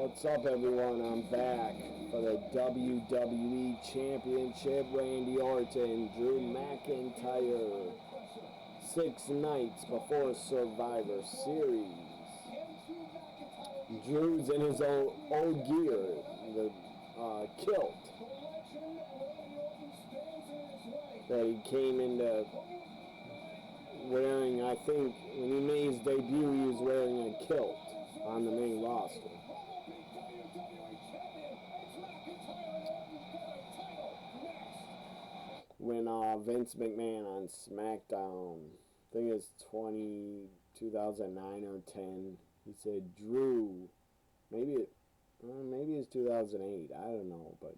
What's up, everyone? I'm back for the WWE Championship. Randy Orton, Drew McIntyre. 6 nights before Survivor Series. Drew's in his old gear, the kilt that he came into wearing. I think when he made his debut, he was wearing a kilt on the main roster. When Vince McMahon on SmackDown, I think it's 2009 or 10, he said, Drew, maybe it's 2008, I don't know, but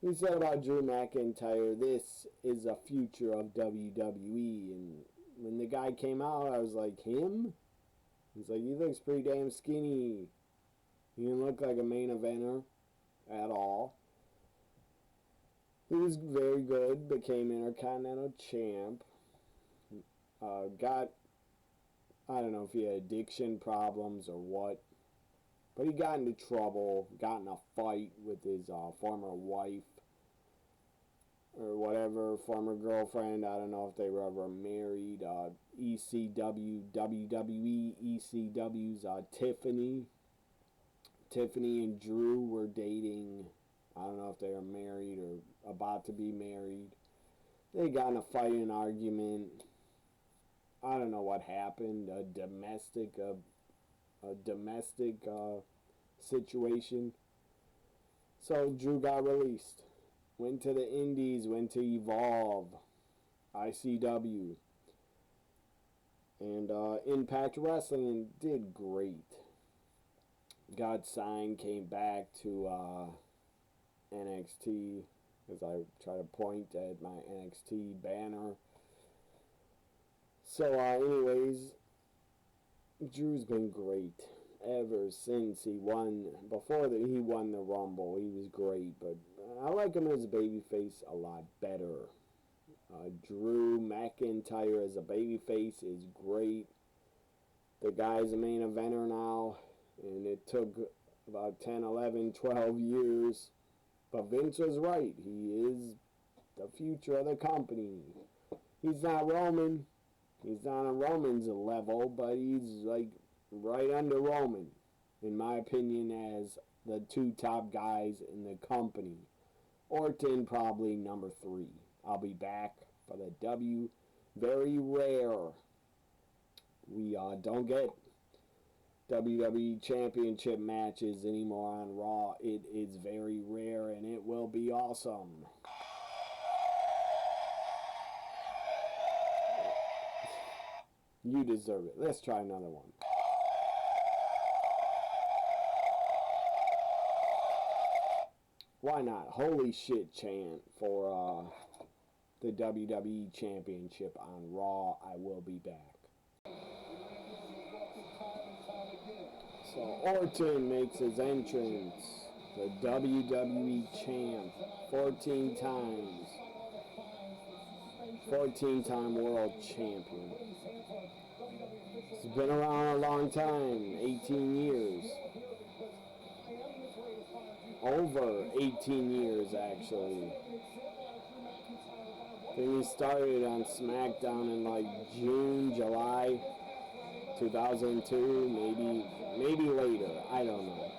he said about Drew McIntyre, this is the future of WWE. And when the guy came out, I was like, him? He's like, he looks pretty damn skinny. He didn't look like a main eventer at all. He was very good, became Intercontinental Champ. Got, I don't know if he had addiction problems or what, but he got into trouble, got in a fight with his former wife or whatever, former girlfriend. I don't know if they were ever married. ECW, WWE, ECW's Tiffany. Tiffany and Drew were dating. I don't know if they were married or about to be married. They got in a fight, an argument. I don't know what happened. A domestic situation. So Drew got released. Went to the Indies. Went to Evolve, ICW, and Impact Wrestling, and did great. Got signed. Came back to NXT, as I try to point at my NXT banner. So anyways, Drew's been great ever since he won. Before he won the Rumble, he was great, but I like him as a babyface a lot better. Drew McIntyre as a babyface is great. The guy's a main eventer now, and it took about 10, 11, 12 years. But Vince was right. He is the future of the company. He's not Roman. He's not on Roman's level, but he's like right under Roman, in my opinion, as the two top guys in the company. Orton probably number 3. I'll be back for the W. Very rare. We don't get WWE Championship matches anymore on Raw. It is very rare, and it will be awesome. You deserve it. Let's try another one. Why not? Holy shit chant for the WWE Championship on Raw. I will be back. So Orton makes his entrance, the WWE champ, 14 times, 14-time world champion. He's been around a long time, 18 years. Over 18 years, actually. I think he started on SmackDown in like June, July 2002, maybe later. I don't know.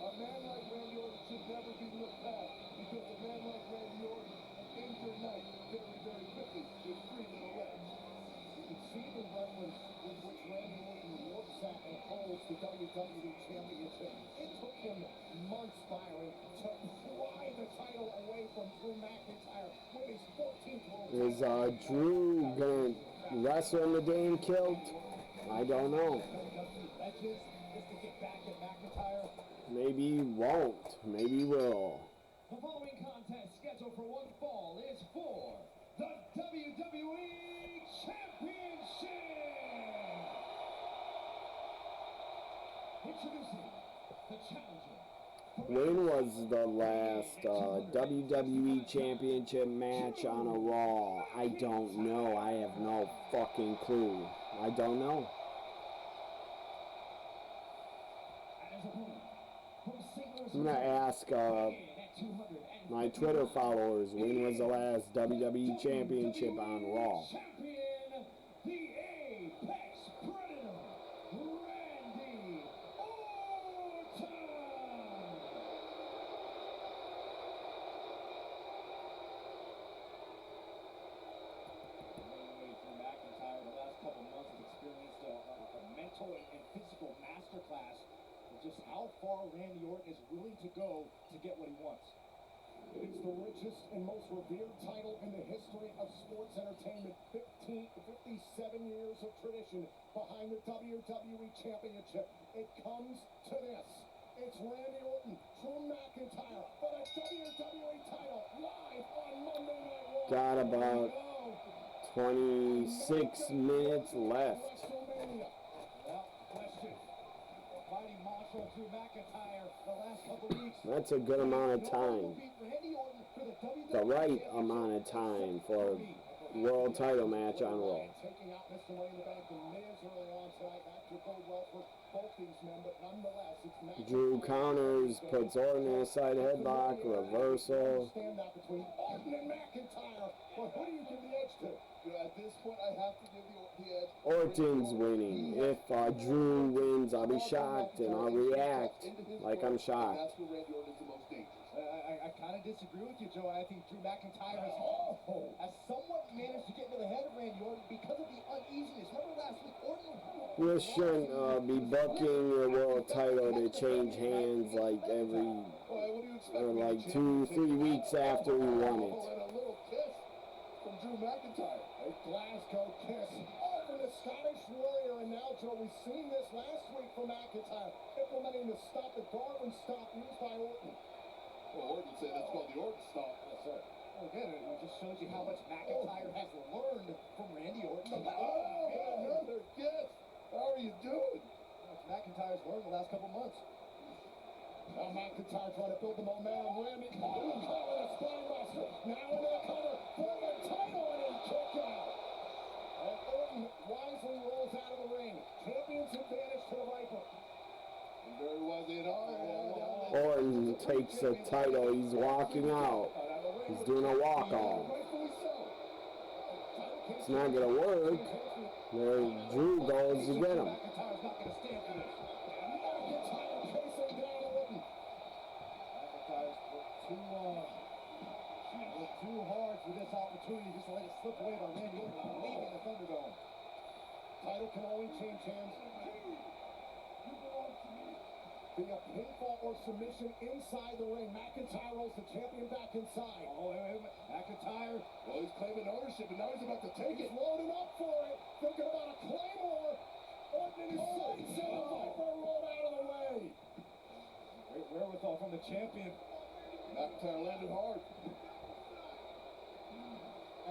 A man like Randy Orton should never be looked past, because a man like Randy Orton ends your night very, very quickly with 3 little legs. You can see the reference with which Randy Orton looks at and holds the WWE Championship. It took him months, Byron, to pry the title away from Drew McIntyre with his 14th world title. Is Drew going to wrestle in the damn kilt? I don't know. Maybe he won't. Maybe he will. The following contest, scheduled for one fall, is for the WWE Championship. Introducing the challenger from When was the last WWE Championship match on a Raw? I don't know. I have no fucking clue. I don't know. I'm going to ask my Twitter followers, when was the last WWE Championship on Raw? And physical masterclass of just how far Randy Orton is willing to go to get what he wants. It's the richest and most revered title in the history of sports entertainment. 57 years of tradition behind the WWE Championship. It comes to this. It's Randy Orton, Drew McIntyre for the WWE title live on Monday Night Raw. Got about 26 minutes left. That's a good amount of time. The right amount of time for a world title match on Raw. Drew counters, puts Orton in a side headlock, reversal. At this point, I have to give the edge. Orton's winning. If Drew wins, I'll be shocked and I'll react like I'm shocked. That's where Randy Orton is the most dangerous. I kind of disagree with you, Joe. I think Drew McIntyre has somewhat managed to get into the head of Randy Orton because of the uneasiness. Remember last week, Orton... You shouldn't be booking your world title to change hands like every, or like 2-3 weeks after you won it. Drew McIntyre, a Glasgow kiss over the Scottish Warrior, and now, Joe, we've seen this last week from McIntyre, implementing the stop, the Darwin stop used by Orton. Well, Orton said that's called the Orton stop. Yes, sir. Well, again, it just shows you how much McIntyre has learned from Randy Orton. Another kiss. How are you doing? McIntyre's learned the last couple months. Now McIntyre trying to build the momentum. Randy calling a spinebuster. Now into the cover for the title, and he's kicked out. And Orton wisely rolls out of the ring. Champion's advantage to the Viper. And very wisely enough. Orton takes the title. He's walking out. He's doing a walk-off. It's not going to work. There Drew goes to get him. McIntyre's not going to stand for this. McIntyre chasing down Orton. McIntyre's too hard for this opportunity just to let it slip away by Randy Orton leaving the Thunderdome. Title can only change hands via pinfall or submission inside the ring. McIntyre rolls the champion back inside. Oh, McIntyre, well, he's claiming ownership, and now he's about to take it. He's loading up for it, thinking about a Claymore. Orton in his sights, and the Viper rolled out of the way. Great wherewithal from the champion. McIntyre landed hard.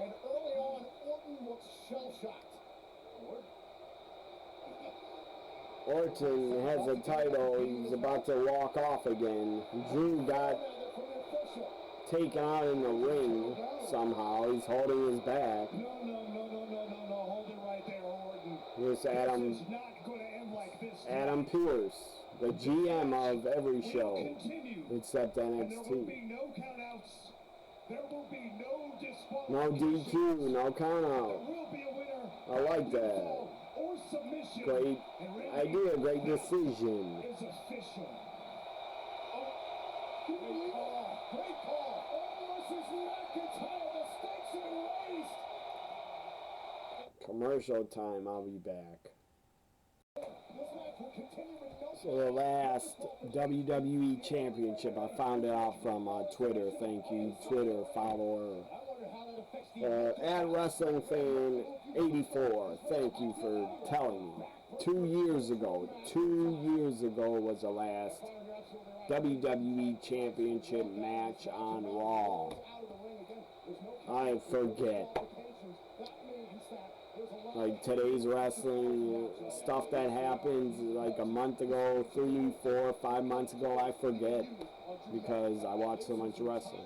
And early on, Orton looks shell-shocked. Orton has a title. He's about to walk off again. Drew got taken out in the ring somehow. He's holding his back. No. Hold it right there, Orton. Here's This is not going to end like this. Adam Pearce, the GM of every show except And there will NXT. be no countouts. There will be no No disqualifications. DQ, no count There out. will be a winner. I like that. Or submission. Great And Randy idea, great decision. is official. Great call. Orton versus McIntyre. The stakes have been raised. Commercial time, I'll be back. This match will continue with no So the last WWE Championship, I found it out from Twitter. Thank you, Twitter follower. I wonder how that affects the At Wrestling Fan 84, thank you for telling me. 2 years ago was the last WWE Championship match on Raw. I forget. Like today's wrestling stuff that happens like a month ago, 3, 4, 5 months ago, I forget. because I watch so much wrestling.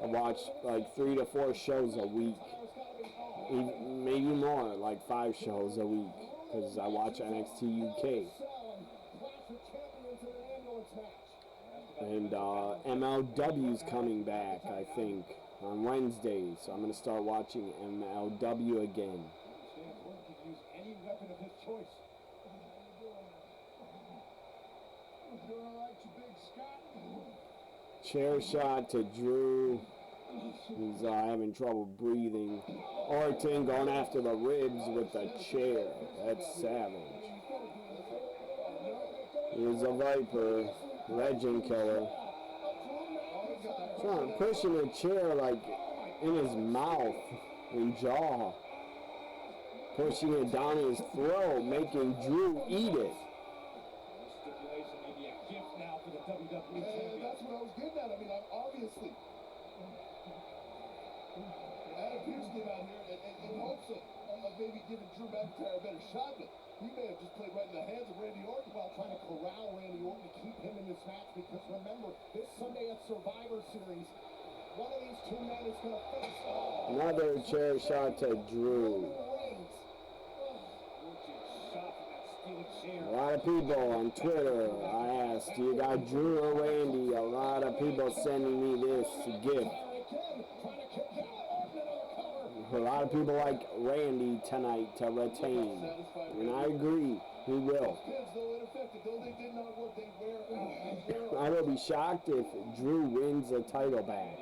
I watch like 3 to 4 shows a week, maybe more, like 5 shows a week, because I watch NXT UK. And MLW's coming back, I think, on Wednesday, so I'm going to start watching MLW again. Chair shot to Drew. He's having trouble breathing. Orton going after the ribs with the chair. That's savage. Here's a Viper, legend killer. Pushing the chair like in his mouth and jaw. Pushing it down his throat, making Drew eat it. That's what I was getting at. I mean, obviously, Adam Pearce came out here in hopes of maybe giving Drew McIntyre a better shot, but he may have just played right in the hands of Randy Orton while trying to corral Randy Orton to keep him in this match, because remember, this Sunday at Survivor Series, one of these two men is going to face... Another chair shot to Drew. A lot of people on Twitter, I asked, do you got Drew or Randy? A lot of people sending me this gift. A lot of people like Randy tonight to retain. And I agree, he will. I will be shocked if Drew wins the title back.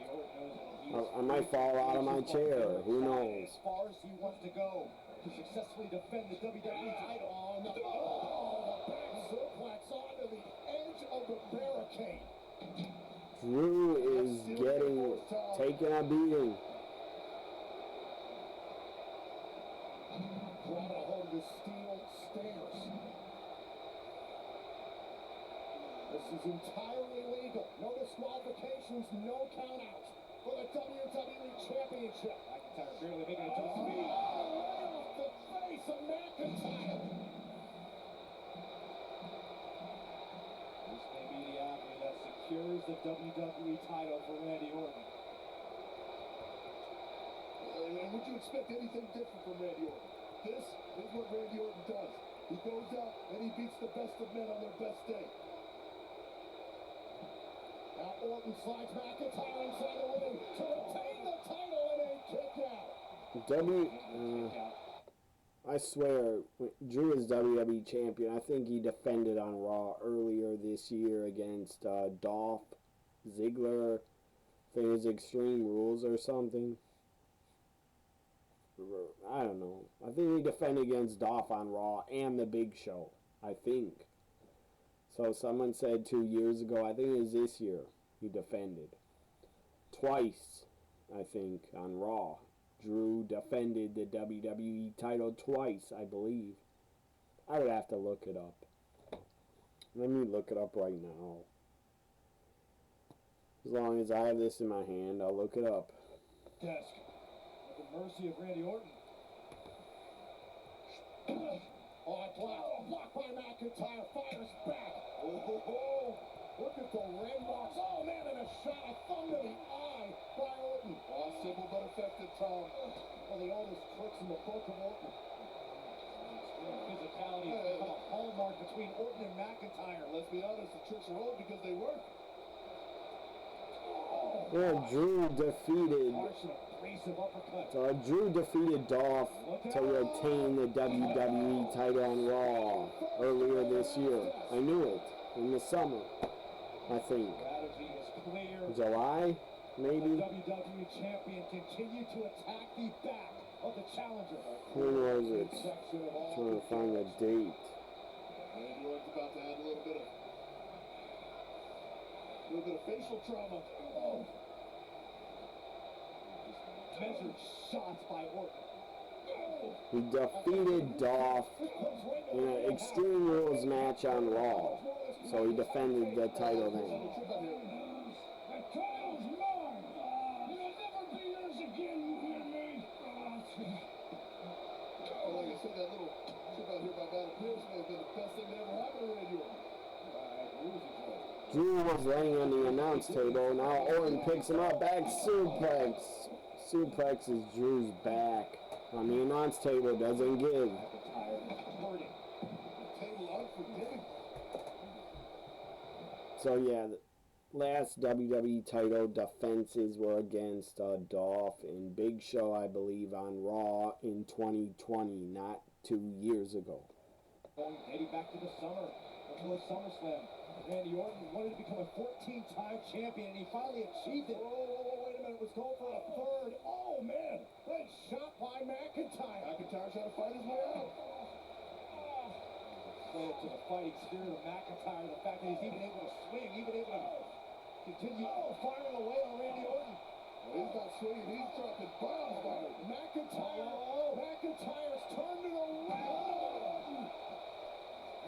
I might fall out of my chair, who knows? As far as he wants to go to successfully defend the WWE title. Drew is taking a beating. Grabbing a hold of the steel stairs. This is entirely legal. No disqualifications, no countouts for the WWE Championship. McIntyre barely making it to his feet. Right off the face of McIntyre. This may be the avenue that secures the WWE title for Randy Orton. And would you expect anything different from Randy Orton? This is what Randy Orton does. He goes out and he beats the best of men on their best day. Now Orton slides McIntyre inside the ring to retain the title in a kick out. I swear, Drew is WWE champion. I think he defended on Raw earlier this year against Dolph Ziggler. I think it was Extreme Rules or something. I don't know. I think he defended against Dolph on Raw and The Big Show. I think. So someone said 2 years ago, I think it was this year, he defended. Twice, I think, on Raw. Drew defended the WWE title twice, I believe. I would have to look it up. Let me look it up right now. As long as I have this in my hand, I'll look it up. Desk. At the mercy of Randy Orton. Blocked by McIntyre. Fires back. Oh, look at the rainbows. Oh, man, and a shot of thumb to the eye by Orton. Simple but effective, Tom. One of the oldest tricks in the book of Orton. Physicality has become a hallmark between Orton and McIntyre. Let's be honest, the tricks are old because they work. Yeah, Drew defeated Dolph to retain the WWE title on Raw earlier this year. I knew it. In the summer, I think. July, maybe? The WWE champion continued to attack the back of the challenger. When was it? Trying to find the date. Randy Orton's about to add a little bit of facial trauma. Oh. Measured shots by Orton. He defeated Dolph in an Extreme Rules match on Raw, so he defended the title then. The title's mine. You'll never be yours again, you hear me? Like I said, that little trip out here by Adam Pearce may have been the best thing that ever happened to Randy Orton. I agree with you, Joe. Drew was laying on the announce table. Now Orton picks him up. Back suplex. Suplexes Drew's back on the announce table. Doesn't give. So yeah, the last WWE title defenses were against Dolph and Big Show, I believe, on Raw in 2020, not 2 years ago. Heading back to the summer before SummerSlam. Randy Orton wanted to become a 14-time champion, and he finally achieved it. Whoa, wait a minute. It was going for a third. Oh, man. Great shot by McIntyre. McIntyre trying to fight his way out. Credit to the fighting spirit of McIntyre, the fact that he's even able to swing, even able to continue firing away on Randy Orton. Well, he's not swinging, he's dropping bombs by him. McIntyre's turned it around.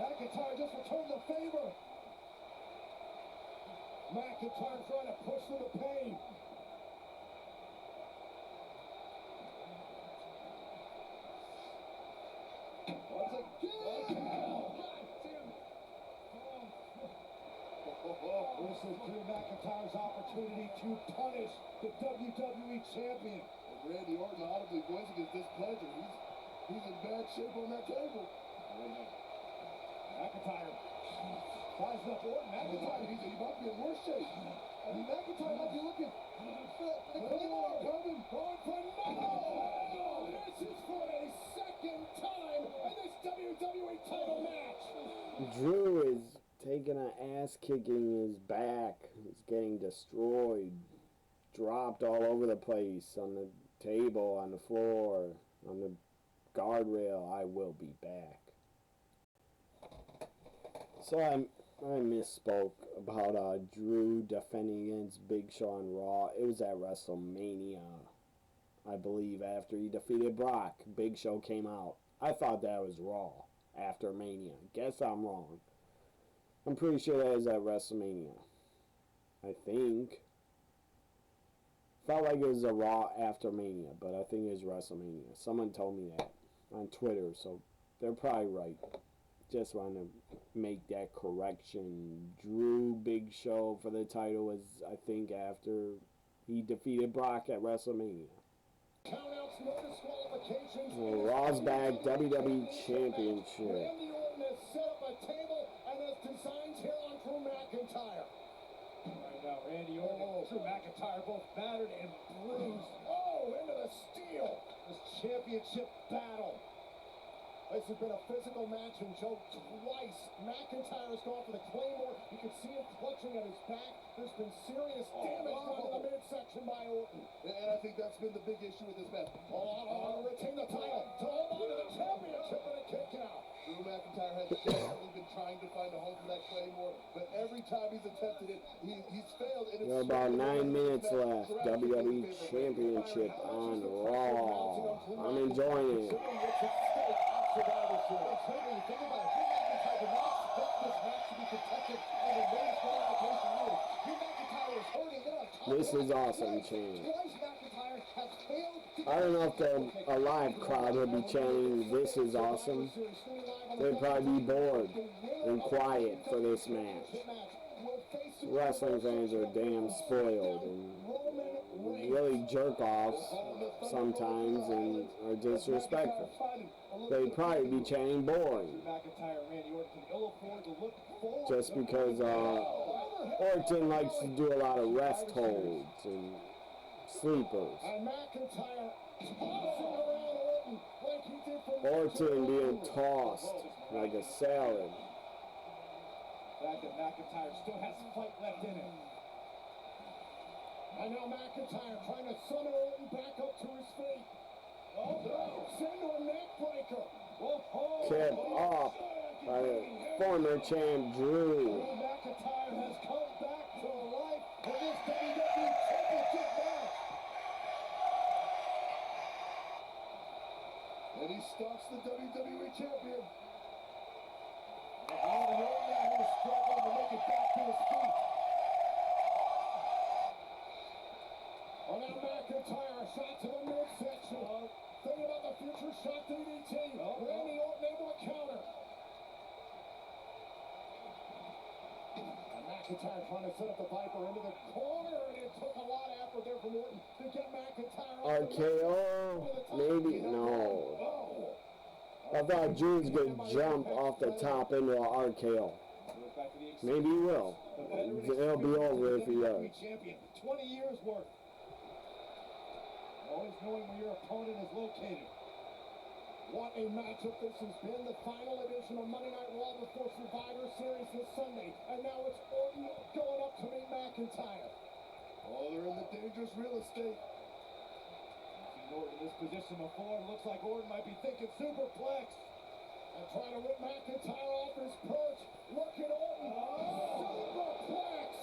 McIntyre just returned the favor. McIntyre trying to push through the pain. Once again! This is Drew McIntyre's opportunity to punish the WWE Champion. Randy Orton audibly voicing his displeasure. He's in bad shape on that table. McIntyre sizing up Orton. McIntyre, he might be in worse shape. I mean, McIntyre might be looking. Coming. Going for no! This is for a second time in this WWE title match. Drew is taking an ass kicking. His back is getting destroyed, dropped all over the place, on the table, on the floor, on the guardrail. I will be back. So I misspoke about Drew defending against Big Show on Raw. It was at WrestleMania, I believe, after he defeated Brock. Big Show came out. I thought that was Raw after Mania. Guess I'm wrong. I'm pretty sure that was at WrestleMania. I think. Felt like it was a Raw after Mania, but I think it was WrestleMania. Someone told me that on Twitter, so they're probably right. Just want to make that correction. Drew Big Show for the title was, I think, after he defeated Brock at WrestleMania. Raw's back, WWE Championship. Randy Orton has set up a table and has designed here on Drew McIntyre. Right now, Randy Orton and Drew McIntyre both battered and bruised. Oh, into the steel. This championship battle. This has been a physical match, and Joe, twice McIntyre has gone for the Claymore. You can see him clutching at his back. There's been serious damage done to the midsection by Orton. And I think that's been the big issue with this match. Retain the title, to hold on to the championship and a kick out. Drew McIntyre has definitely been trying to find a home for that Claymore, but every time he's attempted it, he's failed. And it's about 9 minutes left. WWE Championship on Raw. I'm enjoying it. This is awesome, change. I don't know if a live crowd would be chanting, "This is awesome." They'd probably be bored and quiet for this match. Wrestling fans are damn spoiled and really jerk offs sometimes and are disrespectful. They'd probably be chanting boring. Just because Orton likes to do a lot of rest holds and sleepers. Orton being tossed like a salad. The fact that McIntyre still has fight left in him. And now McIntyre trying to summon Orton back up to his feet. Send to a neck breaker. Kept up by the former champ Drew. McIntyre has come back to life in this WWE Championship match. And he stops the WWE Champion. Randy Orton now is struggling to make it back to his feet. Oh, now McIntyre, shot to the midsection. Thinking about the future shot DDT. Randy Orton able to counter. And McIntyre trying to set up the Viper into the corner, and it took a lot of effort there from Orton to get McIntyre. RKO? Maybe? No. I thought Drew was going to jump off the top into an RKO. Maybe he will. It'll be over if he does. 20 years worth. Always knowing where your opponent is located. What a matchup this has been. The final edition of Monday Night Raw before Survivor Series this Sunday. And now it's Orton going up to meet McIntyre. Oh, they're in the dangerous real estate. We've seen Orton in this position before. It looks like Orton might be thinking superplex. And trying to rip McIntyre off his perch. Look at Orton. Superplex.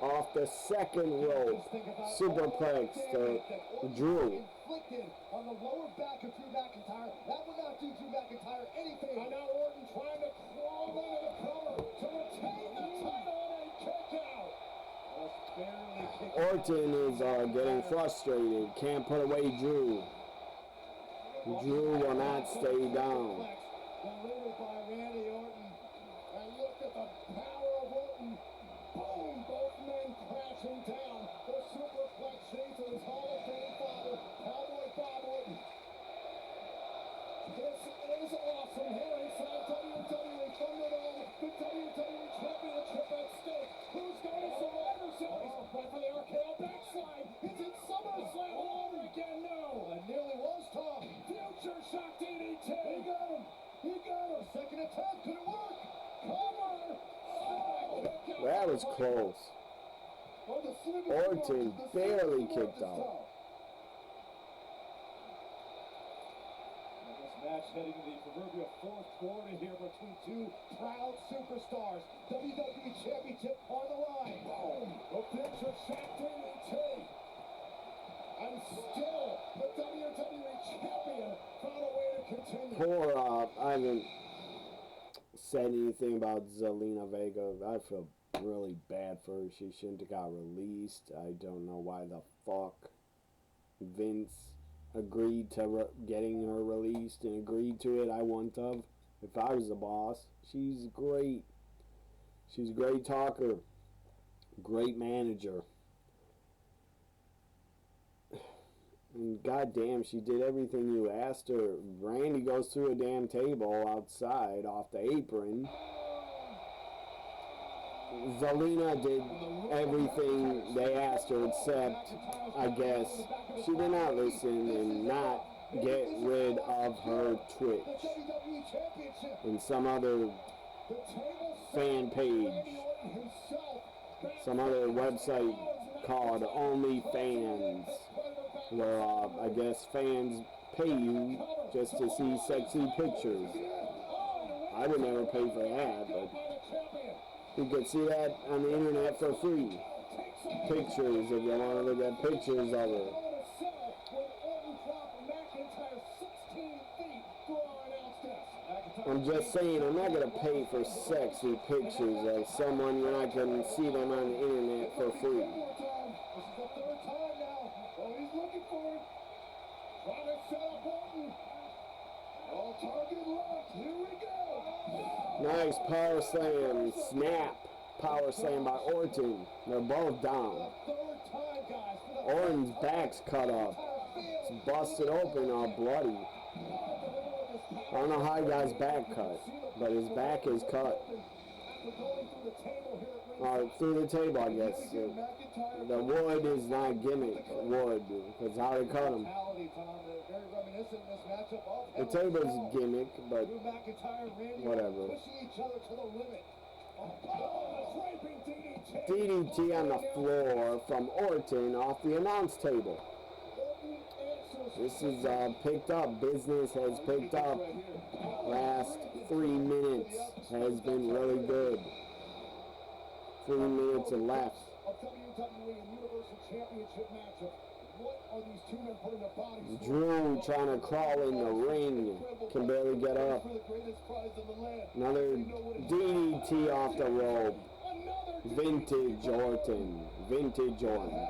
Off the second rope. Superplex to Drew. Inflicted on the lower back of Drew McIntyre. That would not do Drew McIntyre anything. And now Orton trying to crawl into the cover to retain the title and kick out. Orton is getting frustrated. Can't put away Drew. Drew will not stay down. Delivered by Randy Orton. And look at the power of Orton. Boom! Both men crashing down. The superplex shades of his Hall of Fame father, Cowboy Bob Orton. This is awesome here inside WWE Thunderdome. The WWE Championship at stake. Who's going to Survivor Series? Right for the RKO backslide. Is it SummerSlam all over again? No. It nearly was, Tom. Future shock DDT. He got him. He got him. Second attempt. Could it work? Cover. That was close. Orton barely kicked out. This match heading to the proverbial fourth quarter here between two proud superstars. WWE Championship on the line. Boom! The picture shot DDT. And still, the WWE Champion found a way to continue. Poor, I haven't said anything about Zelina Vega. I feel really bad for her. She shouldn't have got released. I don't know why the fuck Vince agreed to getting her released and agreed to it. I wouldn't have if I was the boss. She's great. She's a great talker. Great manager. And goddamn, she did everything you asked her. Randy goes through a damn table outside off the apron. Zelina did everything they asked her except, I guess, she did not listen and not get rid of her Twitch and some other fan page, some other website called OnlyFans, where I guess fans pay you just to see sexy pictures. I would never pay for that, but you could see that on the internet for free. Pictures, if you want to look at pictures of her. I'm just saying, I'm not going to pay for sexy pictures of someone you're not going to see them on the internet for free. This is the third time now. Oh, he's looking for it. Trying to set up Orton. Oh, target locked. Here we go. Nice power slam. Snap. Power slam by Orton. They're both down. Orton's back's cut up. It's busted open, all bloody. I don't know how he got his back cut, but his back is cut. Through the table, I guess. The wood is not gimmick wood, because how they cut him. The table's gimmick, but whatever. DDT on the floor from Orton off the announce table. This is picked up. Business has picked up. Last 3 minutes has been really good. 3 minutes and left. Drew trying to crawl in the ring. Can barely get up. Another DDT off the rope. Vintage Orton. Vintage Orton.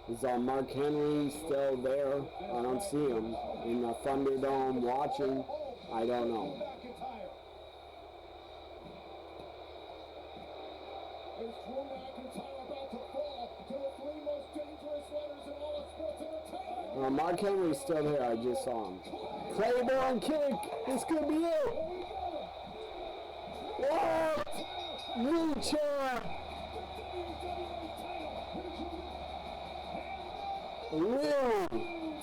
Is Mark Henry still there? I don't see him. In the Thunderdome watching? I don't know. Is Drew McIntyre about to fall to the three most dangerous runners in all of sports entertainment? Mark Henry's still there. I just saw him. Claymore kick. This could be it. Whoa! New champ. Real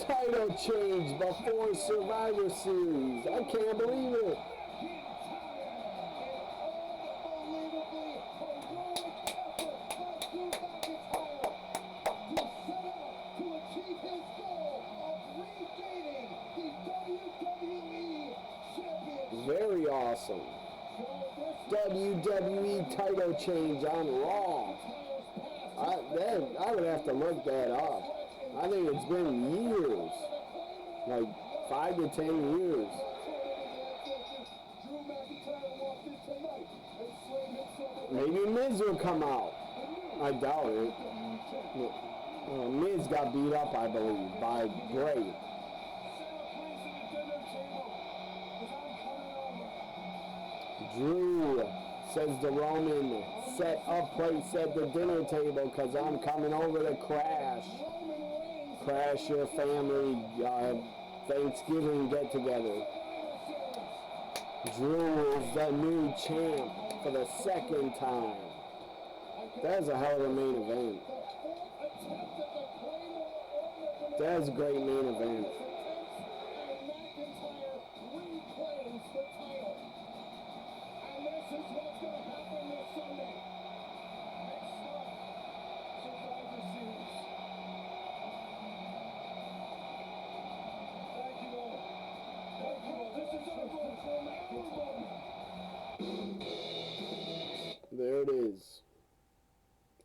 title change before Survivor Series. I can't believe it. Very awesome. WWE title change on Raw. I would have to look that up. I think it's been years. Like 5 to 10 years. Maybe Miz will come out. I doubt it. Miz got beat up, I believe, by Bray. Drew says to Roman, set up place at the dinner table because I'm coming over to crash. Crash your family Thanksgiving get-together. Drew is the new champ for the second time. That's a hell of a main event. That's a great main event. There it is.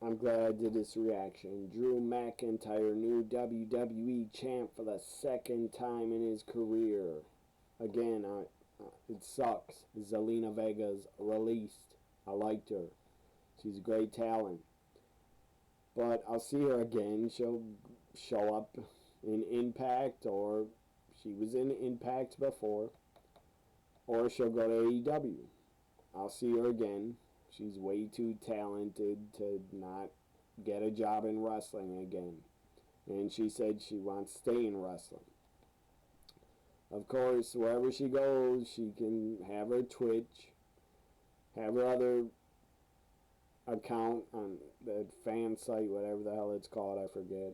I'm glad I did this reaction. Drew McIntyre, new WWE champ for the second time in his career. Again, it sucks. Zelina Vega's released. I liked her. She's a great talent. But I'll see her again. She'll show up in Impact, or she was in Impact before. Or she'll go to AEW. I'll see her again. She's way too talented to not get a job in wrestling again. And she said she wants to stay in wrestling. Of course, wherever she goes, she can have her Twitch, have her other account on the fan site, whatever the hell it's called, I forget.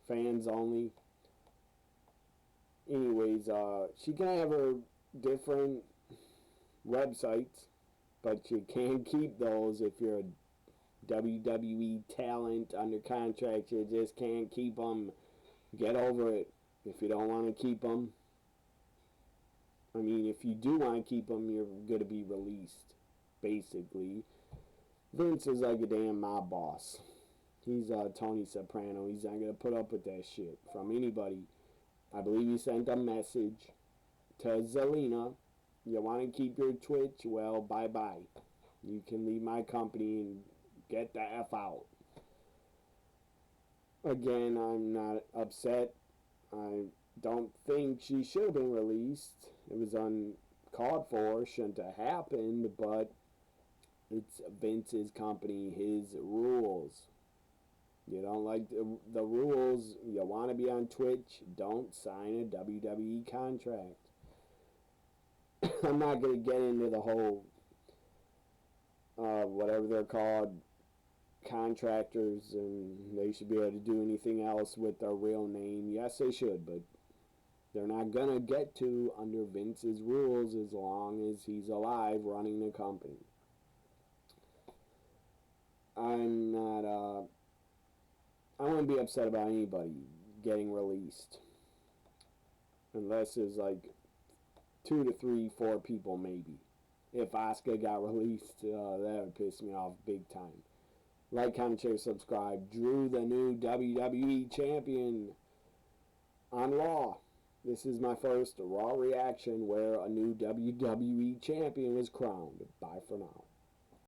Fans only. Anyways, she can have her different websites, but you can't keep those if you're a WWE talent under contract. You just can't keep them. Get over it. If you don't want to keep them, I mean, if you do want to keep them, you're going to be released, basically. Vince is like a damn mob boss. He's Tony Soprano. He's not going to put up with that shit from anybody. I believe he sent a message to Zelina. You want to keep your Twitch? Well, bye-bye. You can leave my company and get the F out. Again, I'm not upset. I don't think she should have been released. It was uncalled for. Shouldn't have happened, but it's Vince's company, his rules. You don't like the rules, you want to be on Twitch, don't sign a WWE contract. I'm not going to get into the whole, whatever they're called, contractors, and they should be able to do anything else with their real name. Yes, they should, but they're not going to get to under Vince's rules as long as he's alive running the company. I'm not, I wouldn't be upset about anybody getting released. Unless there's like 2 to 3, 4 people maybe. If Asuka got released, that would piss me off big time. Like, comment, share, subscribe. Drew, the new WWE champion on Raw. This is my first Raw reaction where a new WWE champion was crowned. Bye for now.